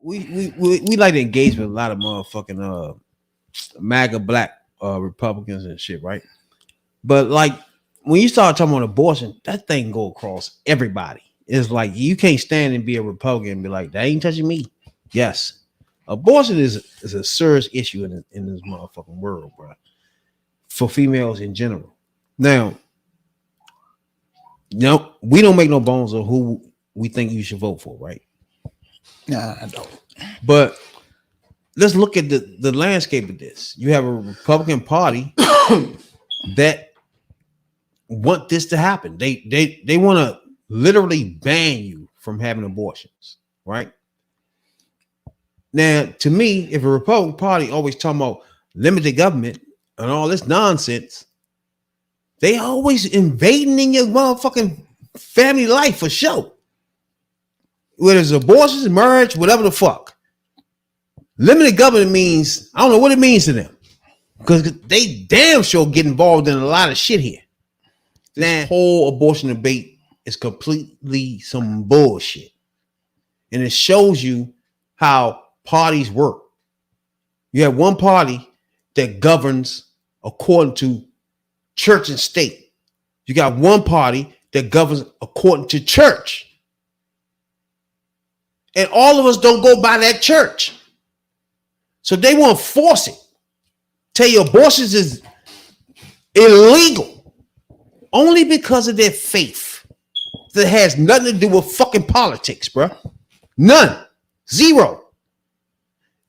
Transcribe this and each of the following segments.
we like to engage with a lot of motherfucking MAGA black Republicans and shit, right? But like when you start talking about abortion, that thing go across everybody. It's like you can't stand and be a Republican and be like, that ain't touching me. Yes. Abortion is a serious issue in this motherfucking world, bro. For females in general. Now, no, we don't make no bones of who we think you should vote for, right? Nah, I don't. But let's look at the landscape of this. You have a Republican Party that want this to happen. They want to literally ban you from having abortions, right? Now, to me, if a Republican Party always talking about limited government and all this nonsense, they always invading in your motherfucking family life for sure. Whether it's abortions, marriage, whatever the fuck. Limited government means, I don't know what it means to them. Because they damn sure get involved in a lot of shit here. This whole abortion debate is completely some bullshit. And it shows you how parties work. You have one party that governs according to church and state. You got one party that governs according to church. And all of us don't go by that church. So they want to force it. Tell you abortions is illegal. Only because of their faith. That has nothing to do with fucking politics, bro. None. Zero.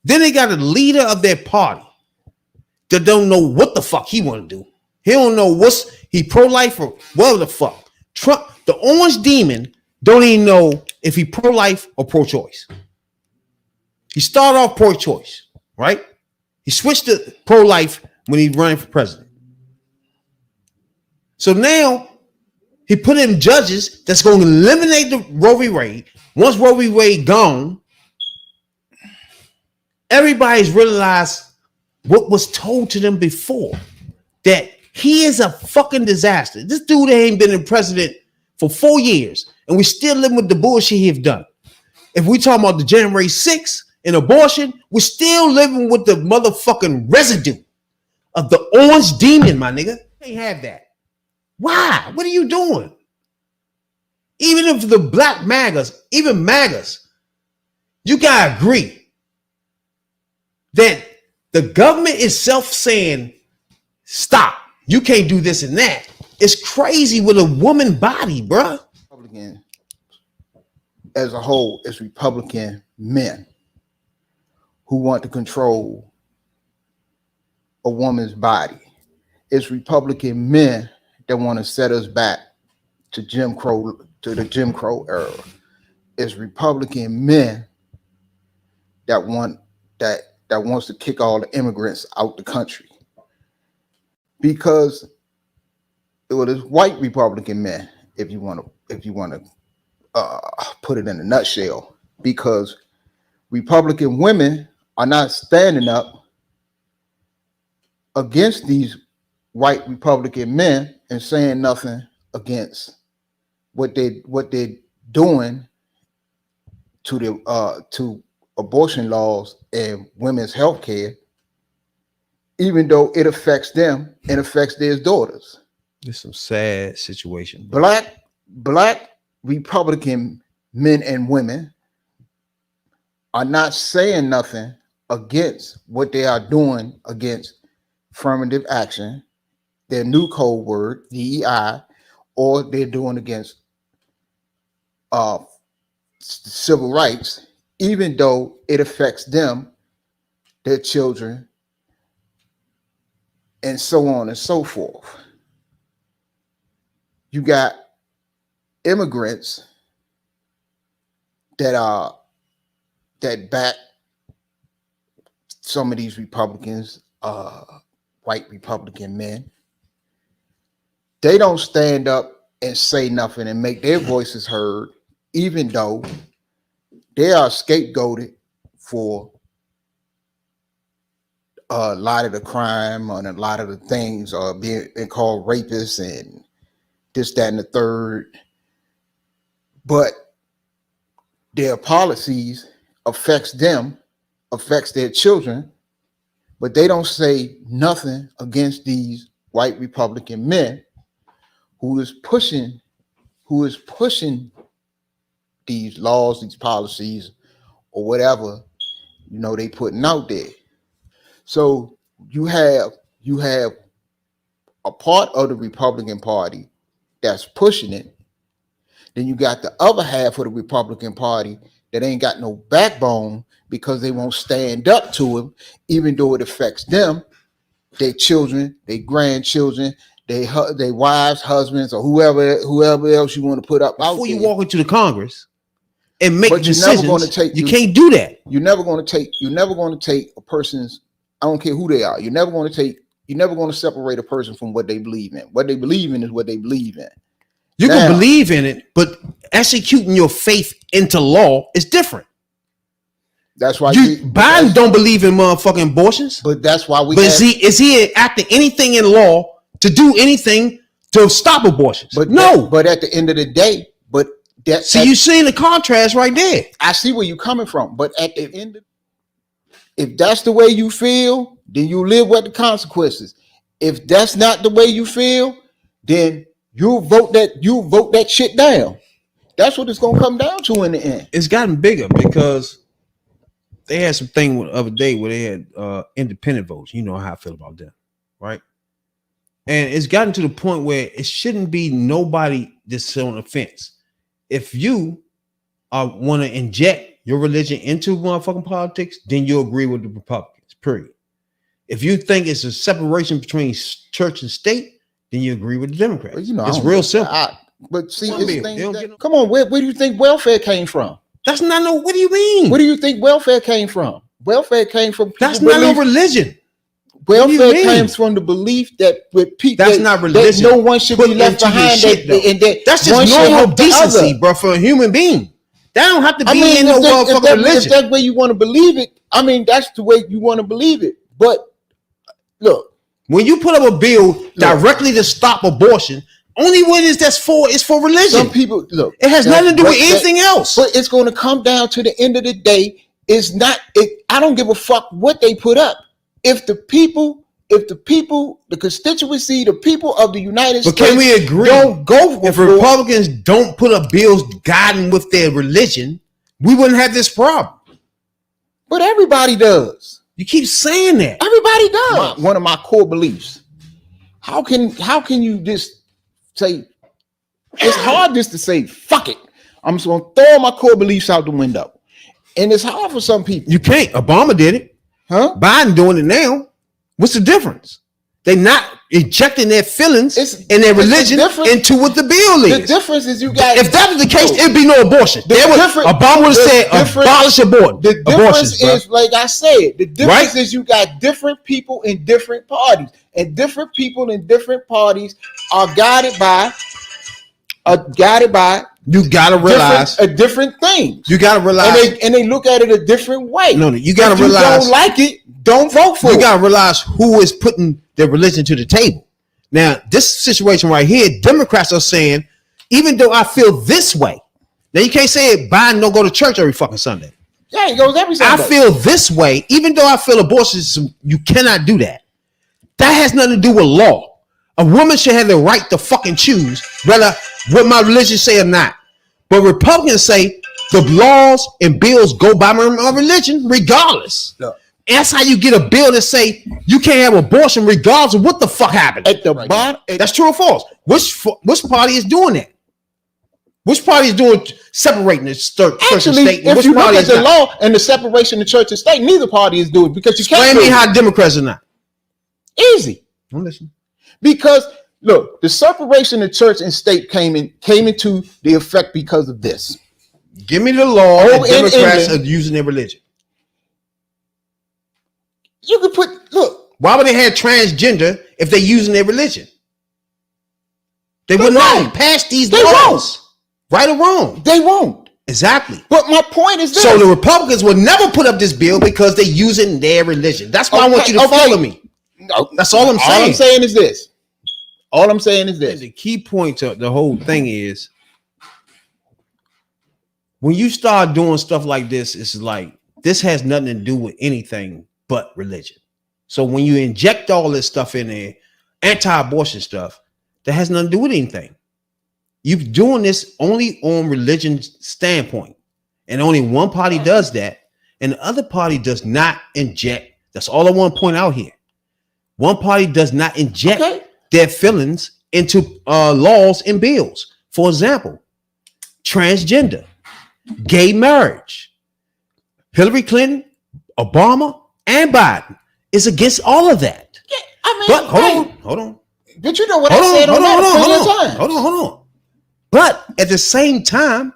Then they got a leader of their party that don't know what the fuck he want to do. He don't know he pro-life or whatever the fuck. Trump, the orange demon, don't even know if he pro-life or pro-choice. He started off pro-choice, right? He switched to pro-life when he ran for president. So now he put in judges that's going to eliminate the Roe v. Wade. Once Roe v. Wade gone, everybody's realized what was told to them before, that he is a fucking disaster. This dude ain't been in president for 4 years, and we still living with the bullshit he've done. If we talking about the January 6th and abortion, we're still living with the motherfucking residue of the orange demon, my nigga. Can't have that. Why? What are you doing? Even if the black MAGAs, even MAGAs, you gotta agree that the government itself saying, stop, you can't do this and that. It's crazy with a woman body, bruh. Republican as a whole is Republican men who want to control a woman's body. It's Republican men that want to set us back to the Jim Crow era. It's Republican men that wants to kick all the immigrants out the country. Because it was white Republican men, if you want to put it in a nutshell, because Republican women are not standing up against these white Republican men and saying nothing against what they're doing to the to abortion laws and women's health care, even though it affects them and affects their daughters. It's some sad situation. Black Republican men and women are not saying nothing against what they are doing against affirmative action, their new code word, DEI, or they're doing against civil rights, even though it affects them, their children, and so on and so forth. You got immigrants that back some of these Republicans, white Republican men. They don't stand up and say nothing and make their voices heard, even though they are scapegoated for a lot of the crime and a lot of the things being called rapists and this, that, and the third. But their policies affects them, affects their children, but they don't say nothing against these white Republican men who is pushing these laws, these policies, or whatever, they putting out there. So you have a part of the Republican Party that's pushing it. Then you got the other half of the Republican Party that ain't got no backbone because they won't stand up to him, even though it affects them, their children, their grandchildren, their wives, husbands, or whoever else you want to put up out there. Before you walk into the Congress and make decisions, you can't can't do that. You're never going to take a person's, I don't care who they are. You're never going to separate a person from what they believe in. What they believe in is what they believe in. You can believe in it, but executing your faith into law is different. That's why Biden don't believe in motherfucking abortions. But that's why is he acting anything in law to do anything to stop abortions? But no. But at the end of the day, you're seeing the contrast right there. I see where you're coming from. But at the end, if that's the way you feel, then you live with the consequences. If that's not the way you feel, then you vote that shit down. That's what it's gonna come down to in the end. It's gotten bigger because they had some thing the other day where they had independent votes. You know how I feel about them, right? And it's gotten to the point where it shouldn't be nobody that's on the fence. If you want to inject your religion into motherfucking politics, then you agree with the Republicans, period. If you think it's a separation between church and state, then you agree with the Democrats. Well, it's real simple. But see, come on, where do you think welfare came from? That's not no. What do you mean? Where do you think welfare came from? Welfare came from. That's not no religion. Welfare comes from the belief that with people, that's not religion. No one should be left behind. That's just normal decency, bro, for a human being. That don't have to be in no motherfucking religion. If that's the way you want to believe it, I mean, that's the way you want to believe it. But look, when you put up a bill directly to stop abortion, only what that's for is for religion. Some people look. It has nothing to do with anything else. But it's going to come down to the end of the day. It's not. I don't give a fuck what they put up. If the people, the constituency, the people of the United States, can we agree? Don't go. If Republicans don't put up bills guiding with their religion, we wouldn't have this problem. But everybody does. You keep saying that. Everybody does. One of my core beliefs. How can you just say? It's hard just to say fuck it. I'm just gonna throw my core beliefs out the window, and it's hard for some people. You can't. Obama did it. Huh? Biden doing it now. What's the difference? They're not injecting their feelings and their religion into what the bill is. The difference is you got. If that was the case, it'd be no abortion. Obama would have said abolish abortion. The difference is, like I said, the difference is you got different people in different parties, and different people in different parties are guided by. You gotta realize different things. You gotta realize, and they look at it a different way. No, you gotta realize. If you don't like it, don't vote for it. You gotta realize who is putting their religion to the table. Now, this situation right here, Democrats are saying, even though I feel this way, now you can't say Biden don't go to church every fucking Sunday. Yeah, he goes every Sunday. I feel this way, even though I feel abortion, you cannot do that. That has nothing to do with law. A woman should have the right to fucking choose whether what my religion say or not. But Republicans say the laws and bills go by my religion regardless. No. And that's how you get a bill that say you can't have abortion regardless of what the fuck happened. At the bottom, that's true or false? Which party is doing that? Which party is doing separating the church and state? If you look at the law and the separation of church and state, neither party is doing it because you can't. Explain me how Democrats are not. Easy. I'm listening. Because look, the separation of church and state came into the effect because of this. Give me the law that Democrats are using their religion. You could look. Why would they have transgender if they're using their religion? They would not pass these laws. Right or wrong? They won't. Exactly. But my point is this. So the Republicans will never put up this bill because they're using their religion. That's why I want you to follow me. No, that's all I'm saying. All I'm saying is this. All I'm saying is this. And the key point to the whole thing is when you start doing stuff like this, it's like this has nothing to do with anything but religion. So when you inject all this stuff in there, anti-abortion stuff, that has nothing to do with anything. You're doing this only on religion standpoint, and only one party does that, and the other party does not inject. That's all I want to point out here. One party does not inject their feelings into laws and bills. For example, transgender, gay marriage. Hillary Clinton, Obama, and Biden is against all of that. Yeah, I mean, but hold on. But you know what I said on that. Hold on. But at the same time,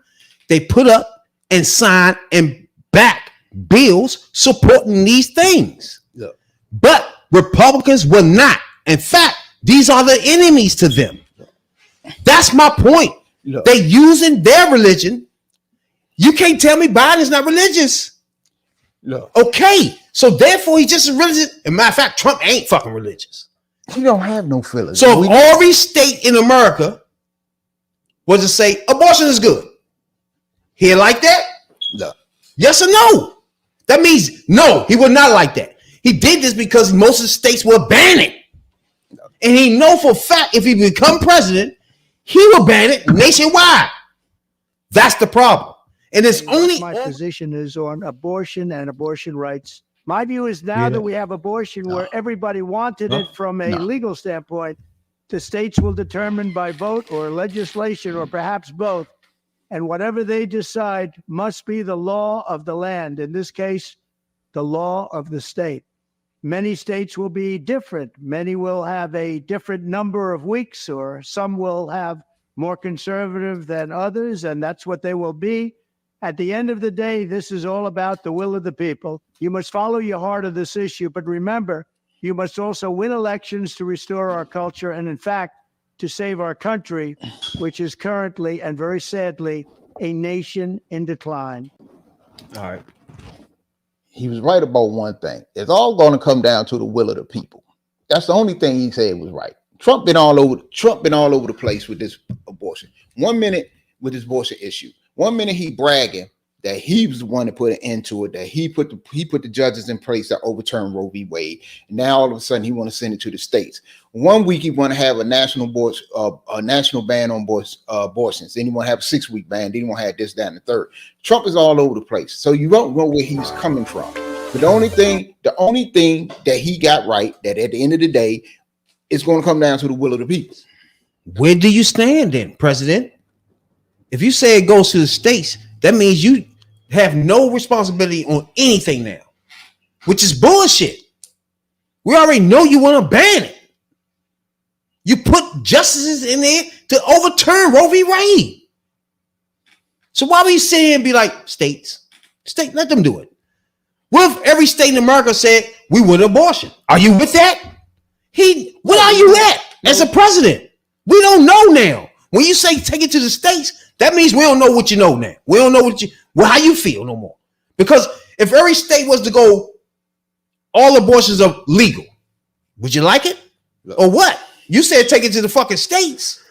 they put up and sign and back bills supporting these things. Yeah. But Republicans will not. In fact, these are the enemies to them. That's my point. Look. They using their religion. You can't tell me Biden's not religious. Look. Okay, so therefore he's just as religious. As a matter of fact, Trump ain't fucking religious. You don't have no feelings. So if every state in America was to say abortion is good, he like that? No. Yes or no? That means no, he would not like that. He did this because most of the states will ban it. No. And he know for a fact if he become president, he will ban it nationwide. That's the problem. And it's only my position is on abortion and abortion rights. My view is now that we have abortion where everybody wanted it from a legal standpoint, the states will determine by vote or legislation or perhaps both. And whatever they decide must be the law of the land. In this case, the law of the state. Many states will be different. Many will have a different number of weeks, or some will have more conservative than others, and that's what they will be. At the end of the day, this is all about the will of the people. You must follow your heart of this issue, but remember, you must also win elections to restore our culture and, in fact, to save our country, which is currently and very sadly a nation in decline. all right. He was right about one thing. It's all going to come down to the will of the people. That's the only thing he said was right. Trump been all over the place with this abortion. 1 minute with this abortion issue. 1 minute he bragging that he was the one to put an end to it, that he put the judges in place that overturned Roe v. Wade. And now all of a sudden he want to send it to the states. 1 week he want to have a national ban on abortions. Then he want to have a 6-week ban. Then he want to have this, that, and the third. Trump is all over the place. So you don't know where he's coming from. But the only thing that he got right, that at the end of the day, it's going to come down to the will of the people. Where do you stand then, President? If you say it goes to the states, that means you have no responsibility on anything now, which is bullshit. We already know you want to ban it. You put justices in there to overturn Roe v. Wade. So why would you sit here and be like, state, let them do it? What if every state in America said, we want abortion? Are you with that? What are you at as a president? We don't know now. When you say take it to the states, that means we don't know what you know now. We don't know how you feel no more. Because if every state was to go, all abortions are legal, would you like it? Or what? You said take it to the fucking states.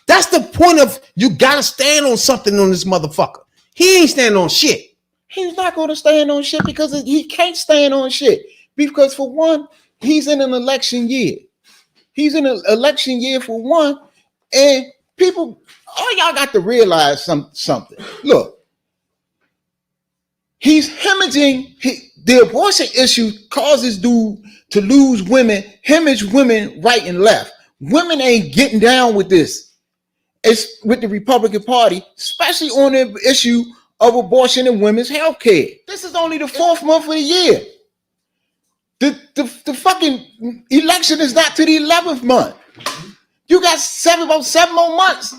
That's the point of you gotta stand on something on this motherfucker. He ain't standing on shit. He's not going to stand on shit because he can't stand on shit. Because for one, he's in an election year. He's in an election year for one, and people, all y'all got to realize something. Look, he's hemorrhaging. The abortion issue causes dude to lose women, hemorrhage women right and left. Women ain't getting down with this. It's with the Republican Party, especially on the issue of abortion and women's health care. This is only the 4th month of the year. The fucking election is not to the 11th month. You got about 7 more months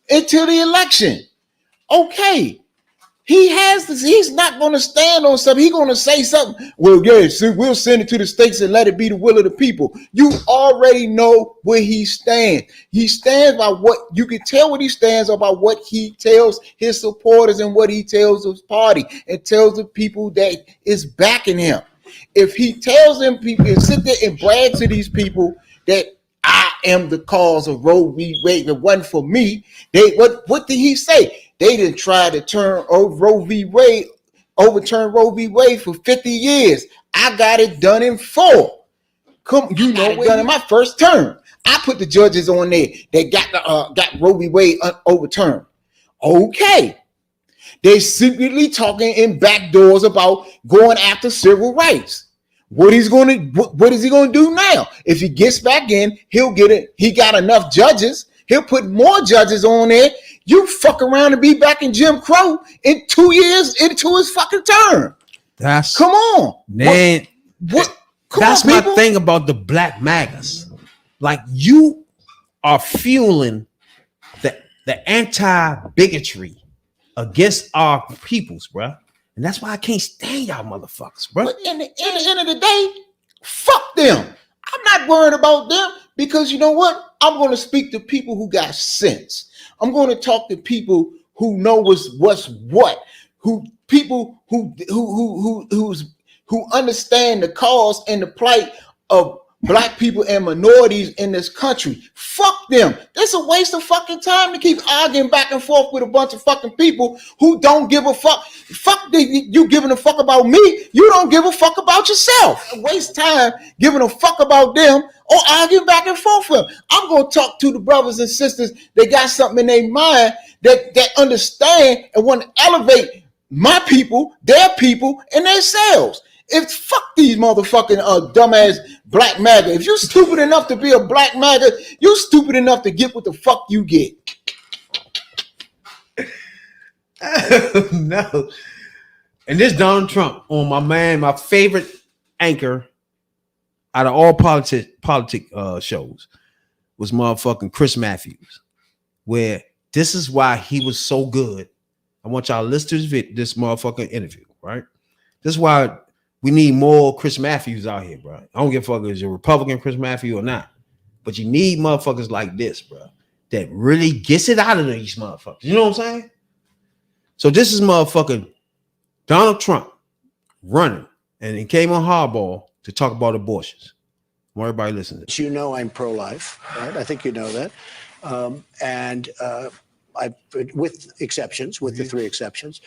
until the election. Okay. He has this. He's not going to stand on something. He's going to say something. Well, yeah, so we'll send it to the states and let it be the will of the people. You already know where he stands. He stands by what you can tell what he stands about, what he tells his supporters and what he tells his party and tells the people that is backing him. If he tells them people and sit there and brag to these people that I am the cause of Roe v. Wade, it wasn't for me. What did he say? They didn't try to turn Roe v. Wade overturned Roe v. Wade for 50 years. I got it done in 4. Come, you know, done in my first term. I put the judges on there that got Roe v. Wade overturned. Okay. They secretly talking in back doors about going after civil rights. What is he going to do now? If he gets back in, he'll get it. He got enough judges. He'll put more judges on there. You fuck around and be back in Jim Crow in 2 years into his fucking term. Come on, man. That's my thing about the black MAGAs. Like, you are fueling the anti-bigotry against our peoples, bro. And that's why I can't stand y'all motherfuckers, bro. But in the end of the day, fuck them. I'm not worried about them because you know what? I'm going to speak to people who got sense. I'm going to talk to people who know what's what, who understand the cause and the plight of black people and minorities in this country. Fuck them. It's a waste of fucking time to keep arguing back and forth with a bunch of fucking people who don't give a fuck. You giving a fuck about me. You don't give a fuck about yourself. Waste time giving a fuck about them or arguing back and forth with them. I'm going to talk to the brothers and sisters that got something in their mind that understand and want to elevate my people, their people, and themselves. If fuck these motherfucking dumbass black MAGA. If you're stupid enough to be a black MAGA, you're stupid enough to get what the fuck you get. No. And this Donald Trump on my favorite anchor out of all politic shows was motherfucking Chris Matthews, where this is why he was so good. I want y'all to listen to this motherfucking interview, right? This is why we need more Chris Matthews out here, bro. I don't give a fuck if you're a Republican Chris Matthews or not, but you need motherfuckers like this, bro, that really gets it out of these motherfuckers. You know what I'm saying? So this is motherfucking Donald Trump running, and he came on Hardball to talk about abortions. Want everybody listening. You know I'm pro-life, right? I think you know that. I, with exceptions, with the 3 exceptions,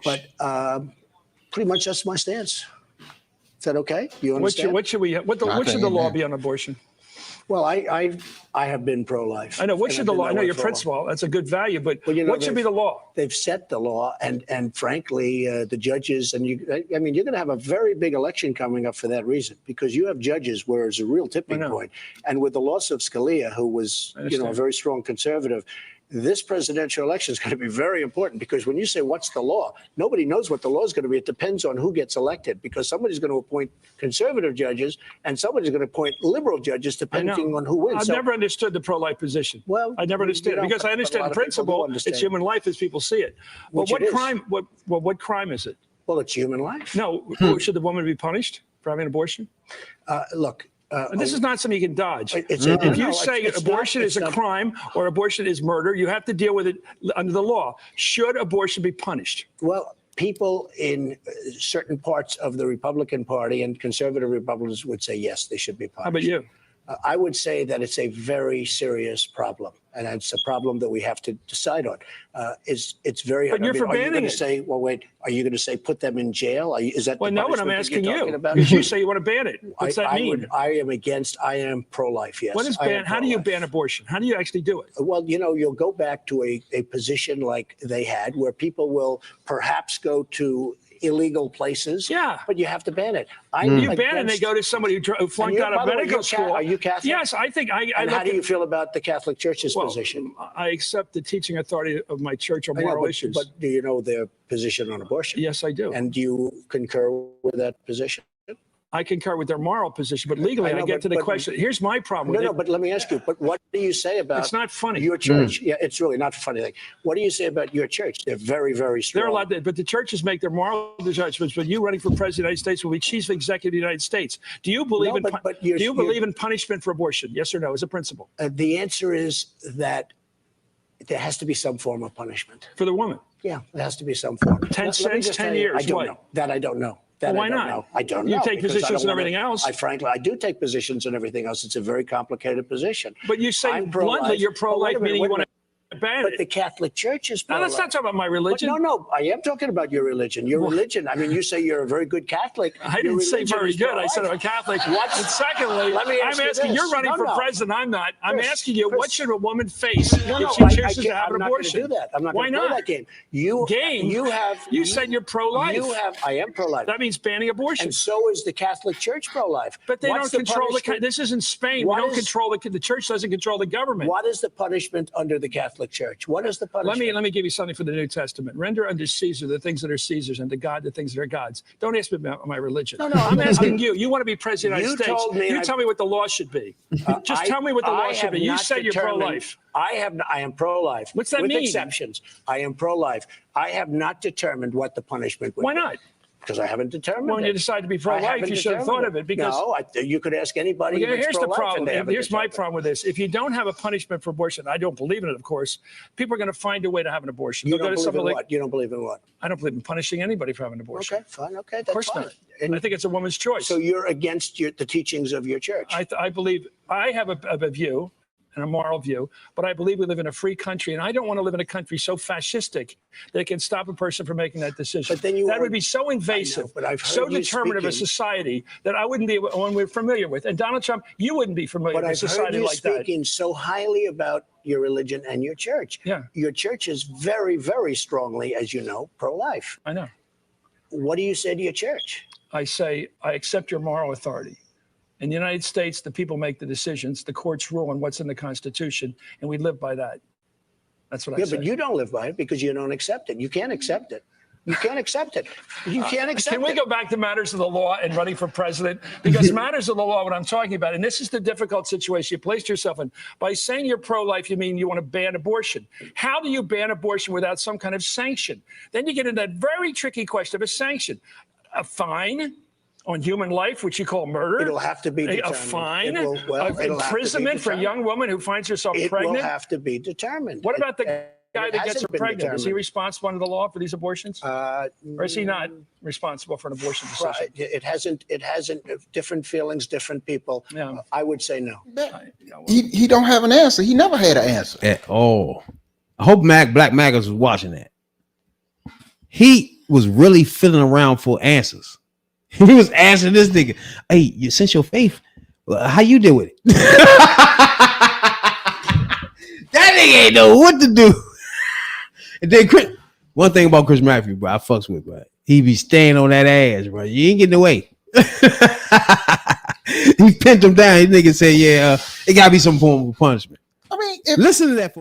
but pretty much that's my stance. Is that okay? You understand? What should the law be on abortion? Well, I have been pro-life. I know. What should the law? I know your principle. That's a good value, but what should be the law? They've set the law, and frankly, the judges and you're going to have a very big election coming up for that reason because you have judges where it's a real tipping point, and with the loss of Scalia, who was a very strong conservative. This presidential election is going to be very important because when you say what's the law, nobody knows what the law is going to be. It depends on who gets elected because somebody's going to appoint conservative judges and somebody's going to appoint liberal judges depending on who wins. I've never understood the pro-life position. Well, I never understood it because I understand principle. It's human life as people see it. But what crime? What crime is it? Well, it's human life. No, should the woman be punished for having an abortion? Look. This is not something you can dodge. If you say abortion is a crime or abortion is murder, you have to deal with it under the law. Should abortion be punished? Well, people in certain parts of the Republican Party and conservative Republicans would say, yes, they should be punished. How about you? I would say that it's a very serious problem, and it's a problem that we have to decide on. It's very hard. But you're for banning it. Are you going to say, well, wait, are you going to say put them in jail? Is that well, no, what I'm asking you. About? Because you say you want to ban it. What's that mean? I am pro-life, yes. What is ban? How do you ban abortion? How do you actually do it? Well, you'll go back to a position like they had where people will perhaps go to illegal places. Yeah. But you have to ban it. You ban it and they go to somebody who flunked out of medical school. Are you Catholic? Yes, I think And how do you feel about the Catholic Church's position? I accept the teaching authority of my church on moral issues. But do you know their position on abortion? Yes, I do. And do you concur with that position? I concur with their moral position, but legally, I get to the question. Here's my problem with it. No, but let me ask you, but what do you say about it's not funny. Your church? Yeah, it's really not a funny thing. What do you say about your church? They're very, very strong. They're allowed to, but the churches make their moral judgments. But you running for president of the United States will be chief executive of the United States. Do you believe in punishment for abortion? Yes or no, as a principle? The answer is that there has to be some form of punishment. For the woman? Yeah, there has to be some form. 10 cents, 10 years, I don't know. That I don't know. Well, why not? I don't know. You take positions and everything else. Frankly, I do take positions and everything else. It's a very complicated position. But you say bluntly you're pro-life, meaning you want to. ban But it. the Catholic Church is No, pro-life. let's not talk about my But religion. no, I am talking about your religion. Your religion. I mean, you say you're a very good Catholic. I Your didn't say religion very is good. I said I'm a pro-life. Catholic. What? And secondly, Let me I'm ask you asking, this. you're running for president. I'm not. I'm Chris, asking you, what Chris. should a woman face if she I chooses to can't- have I'm an not going to abortion? do that. I'm not Why going to play not? that game. You You said you're pro-life. I am pro-life. That means banning abortion. And so is the Catholic Church pro-life. But they What's don't control the. punishment? This isn't Spain. What We don't is- control the church. Doesn't control the government. What is the punishment under the Catholic Church? What is the punishment? Let me give you something from the New Testament. Render unto Caesar the things that are Caesar's, and to God the things that are God's. Don't ask me about my religion. No, I'm asking you. You want to be president of the You United States? told me You tell me what the law should be. Just tell me what the law should be. You said you're pro-life. I am pro-life. What's that with mean? exceptions. I am pro-life. I have not determined what the punishment would Why be. not? Because I haven't determined When it. you decide to be I pro-life, haven't you should have determined thought of it. Because no, you could ask anybody. okay, that's here's the pro-life and problem. they haven't Here's my determined it. problem with this. If you don't have a punishment for abortion, I don't believe in it, of course. People are going to find a way to have an abortion. You They'll don't go to believe in something like. what? You don't believe in what? I don't believe in punishing anybody for having an abortion. Okay, fine. Okay, that's Of course fine. not. And I think it's a woman's choice. so you're against the teachings of your church. I believe I have a view and a moral view, but I believe we live in a free country, and I don't want to live in a country so fascistic that it can stop a person from making that decision. But then you that are- would be so invasive, but I've heard so you determinative of speaking- society that I wouldn't be one we're familiar with. And Donald Trump, you wouldn't be familiar But with I've heard society you like that. speaking so highly about your religion and your church. Yeah. Your church is very, very strongly, as you know, pro-life. I know. What do you say to your church? I say I accept your moral authority. In the United States, the people make the decisions. The courts rule on what's in the Constitution, and we live by that. That's what I Yeah, say. but you don't live by it because you don't accept it. You can't accept it. You can't accept it. You can't accept Can we it. go back to matters of the law and running for president? Because matters of the law, what I'm talking about, and this is the difficult situation you placed yourself in. By saying you're pro-life, you mean you want to ban abortion. How do you ban abortion without some kind of sanction? Then you get into that very tricky question of a sanction. A fine on human life, which you call murder. It'll have to be a determined. fine, It will- well, it'll have to be imprisonment for a determined. young woman who finds herself It pregnant. will have to be determined. What about the guy it that gets her hasn't been pregnant? Is he determined. responsible under the law for these abortions? Or is he not responsible for an abortion decision? Right. It hasn't. Different feelings, different people. Yeah. I would say no. He don't have an answer. He never had an answer. At all. I hope Black Maggers was watching that. He was really feeling around for answers. He was asking this nigga, "Hey, you since your faith, how you deal with it?" That nigga ain't know what to do. And then one thing about Chris Matthews, bro, I fucks with, bro. He be staying on that ass, bro. You ain't getting away. He pinned him down. His nigga said, "Yeah, it gotta be some form of punishment." I mean, if Listen to that.